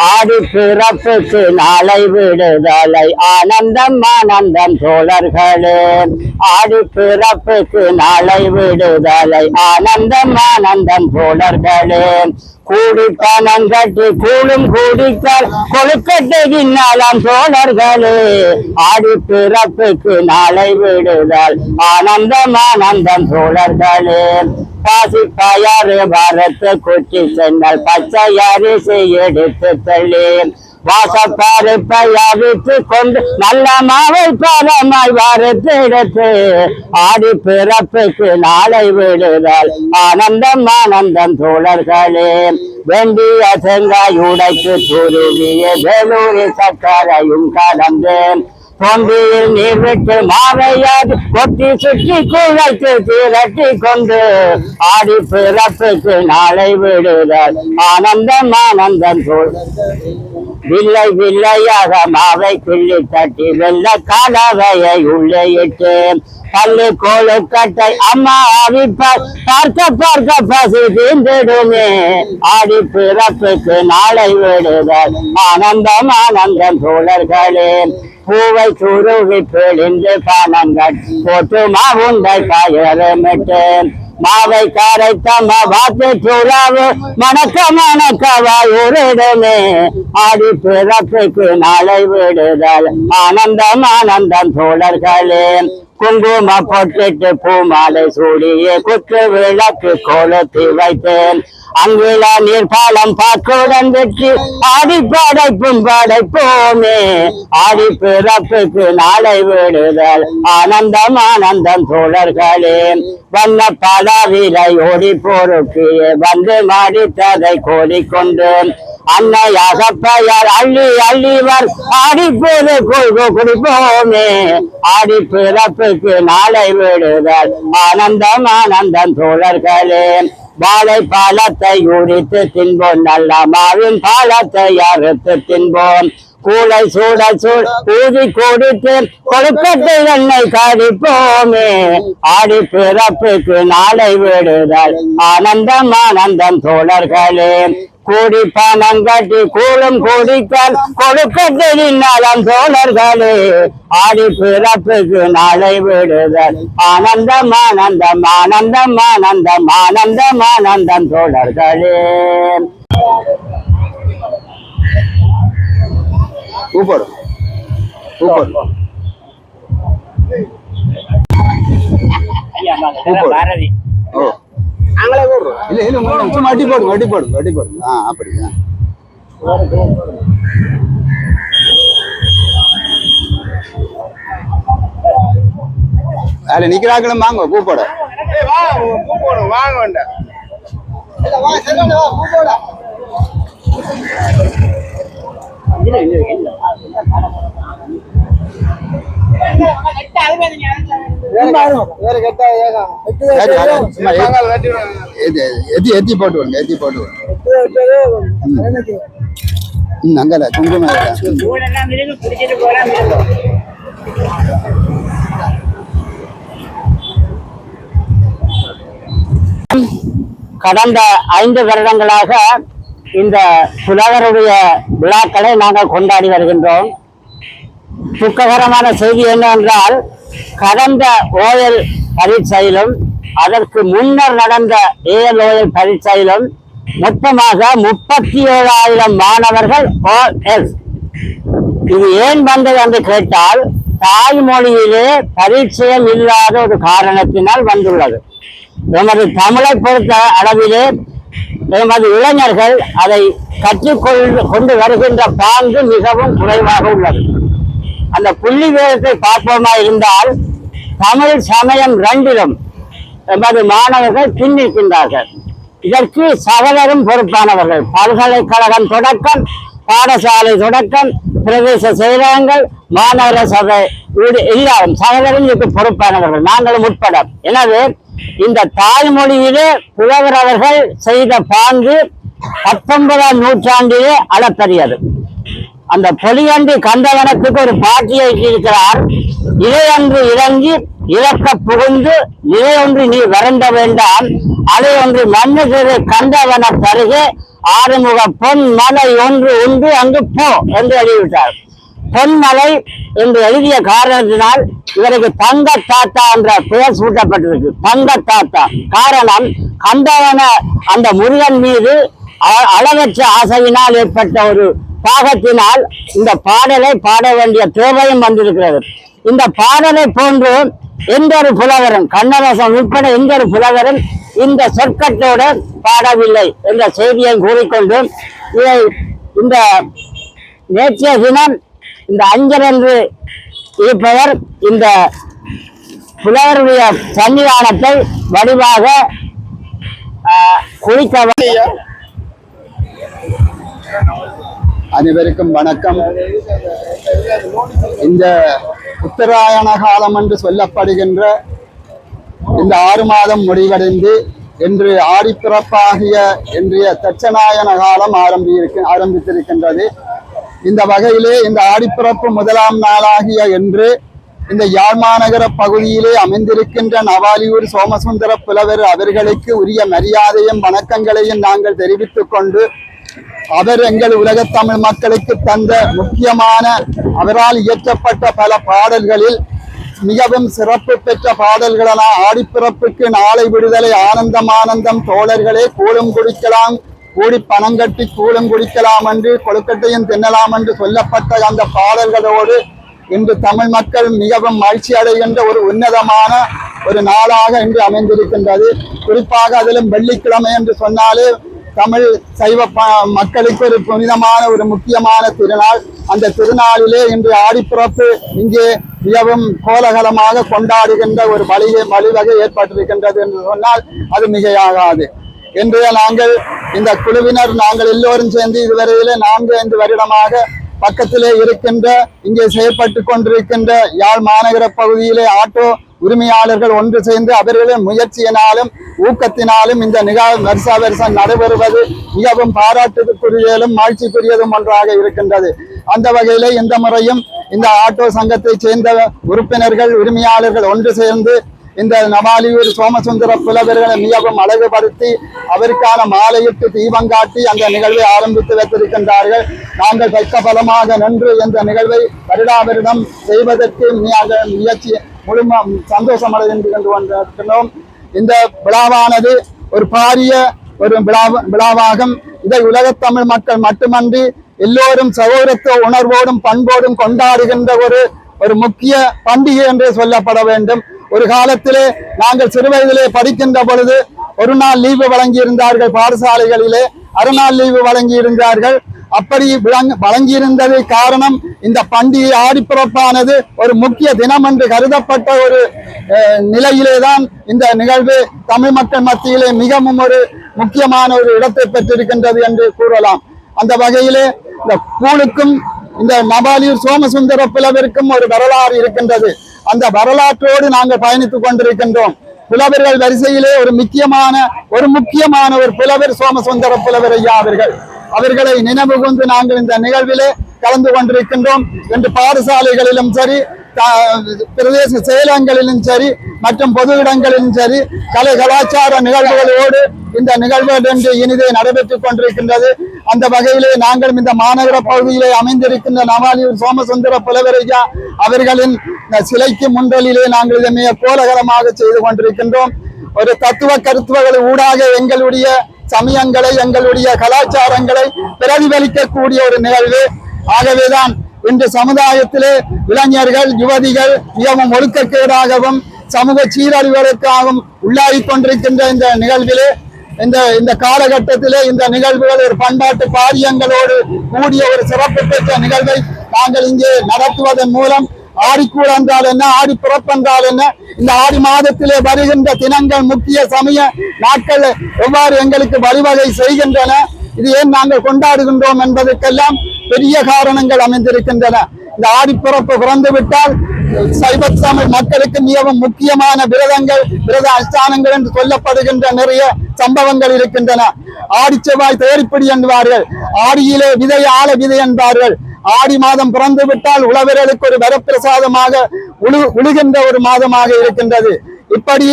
ஆடி பிறப்புக்கு நாளை விடுதலை ஆனந்தம் ஆனந்தம் தோழர்களே. ஆடி பிறப்புக்கு நாளை விடுதலை ஆனந்தம் ஆனந்தம் தோழர்களே. கூடி பணம் கட்டி கூடும் கூடிக்கால் கொழுக்கட்டை தின்னாலாம் தோழர்களே. ஆடி பிறப்புக்கு நாளை விடுதல் ஆனந்தம் ஆனந்தம் தோழர்களே. பாசி பயாறு வரத்து குச்சி சென்னல் பச்சை அரிசி எடுத்து தள்ளி வாசப்பருப்பை அவித்து கொண்டு நல்ல மாவை பதமாய் வறுத்து எடுத்து ஆடி பிறப்புக்கு நாளை விடுதல் ஆனந்தம் ஆனந்தம் தோழர்களே. வெண்டிய செங்காய் உடைத்து துருவிய வேலூரி சக்கரையும் கலந்தேன் தொண்டியில் நீர் விட்டு மாவையாது கொட்டி சுற்றி குழைத்து திரட்டி கொண்டு ஆடி பிறப்புக்கு நாளை விடுதல் ஆனந்தம் ஆனந்தம் வில்லை வில்லையாக மாவை கிள்ளி தட்டி வெள்ள கலவையை உள்ளே இட்டு பள்ளி கொழுக்கட்டை அம்மா அவிப்பார் பார்க்க பார்க்க பசி தீர்ந்திடுமே. ஆடி பிறப்புக்கு நாளை விடுதல் ஆனந்தம் ஆனந்தம் தோழர்களே. பூவை சுருவி பிழிந்து பணங்கள் போட்டு மாவுண்டை பயிரமிட்டு மாவை கரைத்தம்ம வாத்து சுறாவு மணக்க மணக்கவாய் உரிடுமே. ஆடி பிறப்புக்கு நாளை விடுதல் ஆனந்தம் ஆனந்தம் தோழர்களே. குங்கும பொட்டிட்டு பூமாலை சூடியே குற்று விளக்கு கொளுத்தி வைத்தேன் அங்குல நீர்பாலம் பாக்குடன் வெற்றி ஆடி படைப்பும் படைப்போமே. ஆடி பிறப்புக்கு நாளை விடுதல் ஆனந்தம் ஆனந்தம் தோழர்களே. வண்ண பலவிலை ஓடி பொறுக்கிய வந்து மாடித்ததை கோடிக்கொண்டு அன்னையாக பெயர் அள்ளி அள்ளிவர் ஆடிப்பேரு கொள்கோ குடிப்போமே. ஆடி பிறப்புக்கு நாளை விடுதல் ஆனந்தம் ஆனந்தம் தோழர்களே. வாழை பழத்தை உரித்து தின்போம் நல்ல மாவின் பழத்தை அறுத்து தின்போம் கூளை சூட சூட ஊதி கொடுத்து கொழுக்கட்டை எண்ணெய் கடிப்போமே. ஆடி பிறப்புக்கு நாளை விடுதல் ஆனந்தம் ஆனந்தம் தோழர்களே. கூடி பணம் கட்டி கூடும் கூடிக்கால் கொழுக்கட்டை தின்னாலாம் தோழர்களே. ஆடி பிறப்புக்கு நாளை விடுதல் ஆனந்தம் ஆனந்தம் ஆனந்தம் ஆனந்தம் ஆனந்தம் ஆனந்தம் தோழர்களே. ऊपर ऊपर ऊपर பாரதி ஓ அங்களே போடுறோம் இல்ல இல்ல சும்மா அடி போடுங்க அப்படி அதுல நிக்கிறாங்களும் வாங்க பூ போட வாங்க வேண்டாம் பூ போட எத்தி போட்டு அங்கல குங்குமம் கடந்த 5 வருடங்களாக இந்த புலவருடைய விழாக்களை நாங்கள் கொண்டாடி வருகின்றோம். துக்ககரமான செய்தி என்னவென்றால் கடந்த ஓயல் பரீட்சையிலும் அதற்கு முன்னர் நடந்த ஏஎல்ஓஎல் பரீட்சையிலும் மொத்தமாக 37,000 மாணவர்கள் ஓஎல். இது ஏன் வந்தது என்று கேட்டால் தாய்மொழியிலே பரீட்சையம் இல்லாத ஒரு காரணத்தினால் வந்துள்ளது. எமது தமிழை பொறுத்த அளவிலே எமது இளைஞர்கள் அதை கற்றுக்கொண்டு வருகின்ற பாங்கு மிகவும் குறைவாக உள்ளது. அந்த புள்ளி விவரத்தை பார்ப்போமா இருந்தால் தமிழ் சமயம் 2லும் எமது மாணவர்கள் பின்னிருக்கின்றார்கள். இதற்கு சகலரும் பொறுப்பானவர்கள். பல்கலைக்கழகம் தொடக்கம், பாடசாலை தொடக்கம், பிரதேச செயலகங்கள், மாநகர சபை எல்லாரும் சகலரும் இதற்கு பொறுப்பானவர்கள், நாங்களும் உட்பட. எனவே இந்த தாய்மொழியிலே புலவர் அவர்கள் செய்த பாங்கு 19ஆம் நூற்றாண்டிலே அளப்பரியது. அந்த பொலியன்று கந்தவனத்துக்கு ஒரு பாட்டியை இருக்கிறார். இலையன்று இறங்கி இறக்க புகுந்து இலையொன்று நீ வறண்ட வேண்டாம், அதை ஒன்று மண்ணுகிறது கந்தவன தருகே ஆறுமுக பொன் மலை ஒன்று உண்டு அங்கு போ என்று எழுதிவிட்டார். பொன்மலை என்று எழுதிய காரணத்தினால் இவருக்கு தங்க தாத்தா என்ற பெயர் சூட்டப்பட்டிருக்கு. தங்க தாத்தா காரணம் கண்டவன அந்த முருகன் மீது அளவற்ற ஆசையினால் ஏற்பட்ட ஒரு பாகத்தினால் இந்த பாடலை பாட வேண்டிய தேவையும் வந்திருக்கிறது. இந்த பாடலை போன்று எந்த ஒரு புலவரும் கண்ணதாசன் உட்பட எந்த ஒரு புலவரும் இந்த சொற்கட்டோடு பாடவில்லை என்ற செய்தியை கூறிக்கொண்டு இதை இந்த நேற்றைய தினம் இந்த அஞ்சல் என்று இருப்பவர் இந்த புலவருடைய சன்னிதானத்தை வடிவாக குறிக்க. அனைவருக்கும் வணக்கம். இந்த உத்தராயண காலம் என்று சொல்லப்படுகின்ற இந்த 6 மாதம் முடிவடைந்து இன்று ஆடிப்பிறப்பாகிய இன்றைய தட்சநாயன காலம் ஆரம்பித்திருக்கின்றது. இந்த வகையிலே இந்த ஆடிப்பிறப்பு முதலாம் நாளாகிய இன்று இந்த யாழ் மாநகர பகுதியிலே அமைந்திருக்கின்ற நவாலியூர் சோமசுந்தர புலவர் அவர்களுக்கு உரிய மரியாதையும் வணக்கங்களையும் நாங்கள் தெரிவித்துக் கொண்டு, அவர் எங்கள் உலகத் தமிழ் மக்களுக்கு தந்த முக்கியமான அவரால் இயற்றப்பட்ட பல பாடல்களில் மிகவும் சிறப்பு பெற்ற பாடல்களான ஆடிப்பிறப்புக்கு நாளை விடுதலை, ஆனந்தம் ஆனந்தம் தோழர்களே, கூழும் குடிக்கலாம் கூடி பணங்கட்டி கூழும் குடிக்கலாம் என்று, கொழுக்கட்டையும் தின்னலாம் என்று சொல்லப்பட்ட அந்த பாடல்களோடு இன்று தமிழ் மக்கள் மிகவும் மகிழ்ச்சி அடைகின்ற ஒரு உன்னதமான ஒரு நாளாக இன்று அமைந்திருக்கின்றது. குறிப்பாக அதிலும் வெள்ளிக்கிழமை என்று சொன்னாலே தமிழ் சைவ மக்களுக்கு ஒரு புனிதமான ஒரு முக்கியமான திருநாள். அந்த திருநாளிலே இன்று ஆடிப்பிறப்பு இங்கே மிகவும் கோலாகலமாக கொண்டாடுகின்ற ஒரு வழிவகை ஏற்பட்டிருக்கின்றது என்று சொன்னால் அது மிகையாகாது. இன்றைய நாங்கள் இந்த குழுவினர் நாங்கள் எல்லோரும் சேர்ந்து இதுவரையிலே 4-5 வருடமாக பக்கத்திலே இருக்கின்ற இங்கே செயற்பட்டு கொண்டிருக்கின்ற யாழ் மாநகர பகுதியிலே ஆட்டோ உரிமையாளர்கள் ஒன்று சேர்ந்து அவர்களின் முயற்சியினாலும் ஊக்கத்தினாலும் இந்த வருஷா வருஷம் நடைபெறுவது மிகவும் பாராட்டுக்குரியதும் மகிழ்ச்சிக்குரியதும் ஒன்றாக இருக்கின்றது. அந்த வகையிலே இந்த முறையும் இந்த ஆட்டோ சங்கத்தை சேர்ந்த உறுப்பினர்கள் உரிமையாளர்கள் ஒன்று சேர்ந்து இந்த நவாலியூர் சோமசுந்தர புலவர்களை மிகவும் அழகுபடுத்தி அவருக்கான மாலையிட்டு தீபம் காட்டி அந்த நிகழ்வை ஆரம்பித்து வைத்திருக்கின்றார்கள். நாங்கள் பக்கபலமாக நின்று இந்த நிகழ்வை வருடாவரிடம் செய்வதற்கு முயற்சி முழுமை சந்தோஷம் அடைந்து கொண்டிருக்கின்றோம். இந்த விழாவானது ஒரு பாரிய ஒரு விழாவாகும். இதை உலகத் தமிழ் மக்கள் மட்டுமன்றி எல்லோரும் சகோதரத்துவ உணர்வோடும் பண்போடும் கொண்டாடுகின்ற ஒரு முக்கிய பண்டிகை என்றே சொல்லப்பட வேண்டும். ஒரு காலத்திலே நாங்கள் சிறுவயதிலே படிக்கின்ற பொழுது ஒரு நாள் லீவு வழங்கி இருந்தார்கள், பாடசாலைகளிலே அரைநாள் லீவு வழங்கி இருந்தார்கள். அப்படி வழங்கியிருந்தது காரணம் இந்த பண்டிகை ஆடிப்பிறப்பானது ஒரு முக்கிய தினம் என்று கருதப்பட்ட ஒரு நிலையிலேதான் இந்த நிகழ்வு தமிழ் மக்கள் மத்தியிலே மிகவும் ஒரு முக்கியமான ஒரு இடத்தை பெற்றிருக்கின்றது என்று கூறலாம். அந்த வகையிலே இந்த கூழுக்கும் இந்த நவாலியூர் சோமசுந்தர புலவருக்கும் ஒரு வரலாறு இருக்கின்றது. அந்த வரலாற்றோடு நாங்கள் பயணித்துக் கொண்டிருக்கின்றோம். புலவர்கள் வரிசையிலே ஒரு முக்கியமான ஒரு புலவர் சோமசுந்தர புலவர் ஐயா அவர்களை நினைவு கூர்ந்து நாங்கள் இந்த நிகழ்விலே கலந்து கொண்டிருக்கின்றோம். என்று பாடசாலைகளிலும் சரி, பிரதேச செயலகங்களிலும் சரி, மற்றும் பொது இடங்களிலும் சரி, கலை கலாச்சார நிகழ்வுகளோடு இந்த நிகழ்வுகள் என்று இனிதே நடைபெற்றுக் கொண்டிருக்கின்றது. அந்த வகையிலே நாங்கள் இந்த மாநகர பகுதியிலே அமைந்திருக்கின்ற நவாலியூர் சோமசுந்தர புலவர் ஐயா அவர்களின் சிலைக்கு முன்றலிலே நாங்கள் இதை மிக கோலாகலமாக செய்து கொண்டிருக்கின்றோம். ஒரு தத்துவ கருத்துவங்களை ஊடாக எங்களுடைய சமயங்களை எங்களுடைய கலாச்சாரங்களை பிரதிபலிக்கக்கூடிய ஒரு நிகழ்வு. ஆகவேதான் இன்று சமுதாயத்திலே இளைஞர்கள் யுவதிகள் மிகவும் ஒழுக்கக்கேடாகவும் சமூக சீரழிவுகளுக்காகவும் உள்ளாகி கொண்டிருக்கின்ற இந்த நிகழ்விலே இந்த காலகட்டத்திலே இந்த நிகழ்வுகள் ஒரு பண்பாட்டு பாரியங்களோடு கூடிய ஒரு சிறப்பு பெற்ற நிகழ்வை நாங்கள் இங்கே நடத்துவதன் மூலம் ஆடிக்கூழ் என்றால் என்ன, ஆடி பிறப்பு என்றால் என்ன, இந்த ஆடி மாதத்திலே வருகின்ற தினங்கள் முக்கிய சமய நாட்கள் எவ்வாறு எங்களுக்கு வழிவகை செய்கின்றன, இது ஏன் நாங்கள் கொண்டாடுகின்றோம் என்பதற்கெல்லாம் பெரிய காரணங்கள் அமைந்திருக்கின்றன. இந்த ஆடிப்பிறப்பு பிறந்து விட்டால் சைவ தமிழ் மக்களுக்கு மிகவும் முக்கியமான விரத அனுஷ்டானங்கள் என்று சொல்லப்படுகின்ற நிறைய சம்பவங்கள் இருக்கின்றன. ஆடி செவ்வாய் தேடிப்பிடி என்பார்கள், ஆடியிலே விதை ஆழ விதை என்பார்கள். ஆடி மாதம் பிறந்து விட்டால் உழவர்களுக்கு ஒரு வரப்பிரசாதமாக உழுகின்ற ஒரு மாதமாக இருக்கின்றது. இப்படி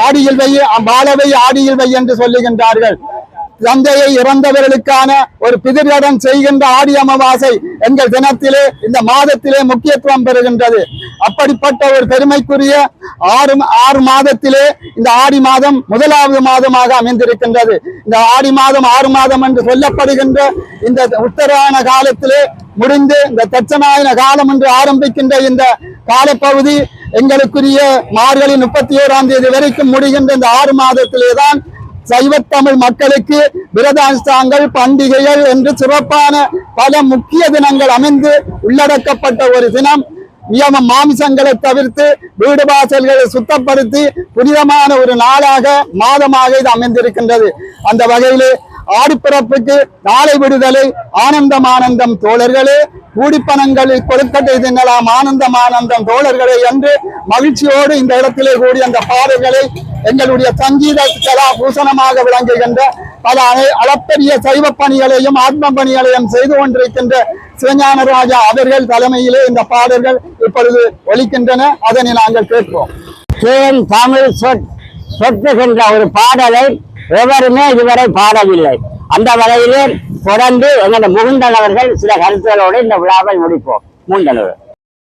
ஆடியில் வை பாலவை ஆடியில் வை என்று சொல்லுகின்றார்கள். தந்தையை இறந்தவர்களுக்கான ஒரு பிதிர்கடன் செய்கின்ற ஆடி அமாவாசை எங்கள் தினத்திலே இந்த மாதத்திலே முக்கியத்துவம் பெறுகின்றது. அப்படிப்பட்ட ஒரு பெருமைக்குரிய ஆறு மாதத்திலே இந்த ஆடி மாதம் முதலாவது மாதமாக அமைந்திருக்கின்றது. இந்த ஆடி மாதம் 6 மாதம் என்று சொல்லப்படுகின்ற இந்த உத்தராயண காலத்திலே முடிந்து இந்த தட்சநாயன காலம் என்று ஆரம்பிக்கின்ற இந்த காலப்பகுதி எங்களுக்குரிய மார்கழி 31ஆம் தேதி வரைக்கும் முடிகின்ற இந்த 6 மாதத்திலே தான் சைவத்தமிழ் மக்களுக்கு விரதாஷ்டாங்கள் பண்டிகைகள் என்று சிறப்பான பல முக்கிய தினங்கள் அமைந்து உள்ளடக்கப்பட்ட ஒரு தினம். நியம மாமிசங்களை தவிர்த்து வீடு வாசல்களை சுத்தப்படுத்தி புனிதமான ஒரு நாளாக மாதமாக இது அமைந்திருக்கின்றது. அந்த வகையிலே ஆடிப்பிறப்புக்கு நாளை விடுதலை ஆனந்தம் தோழர்களே, கூடிப்பணங்களில் கொழுக்கட்டை தின்னலாம் ஆனந்தம் தோழர்களே என்று மகிழ்ச்சியோடு இந்த இடத்திலே கூடிய அந்த பாடல்களை எங்களுடைய சங்கீத கலா பூசணமாக விளங்குகின்ற பல அளப்பரிய சைவ பணிகளையும் ஆத்ம பணிகளையும் செய்து கொண்டிருக்கின்ற சிவஞான ராஜா அவர்கள் தலைமையிலே இந்த பாடல்கள் இப்பொழுது ஒலிக்கின்றன. அதனை நாங்கள் கேட்போம். தேன் தமிழ் சொட்டுகின்ற ஒரு பாடலை எவருமே இதுவரை பாடவில்லை. அந்த வகையிலே தொடர்ந்து எங்களுடைய முகுந்தன் அவர்கள் சில கருத்துக்களோடு இந்த விழாவை முடிப்போம். முகுந்தன்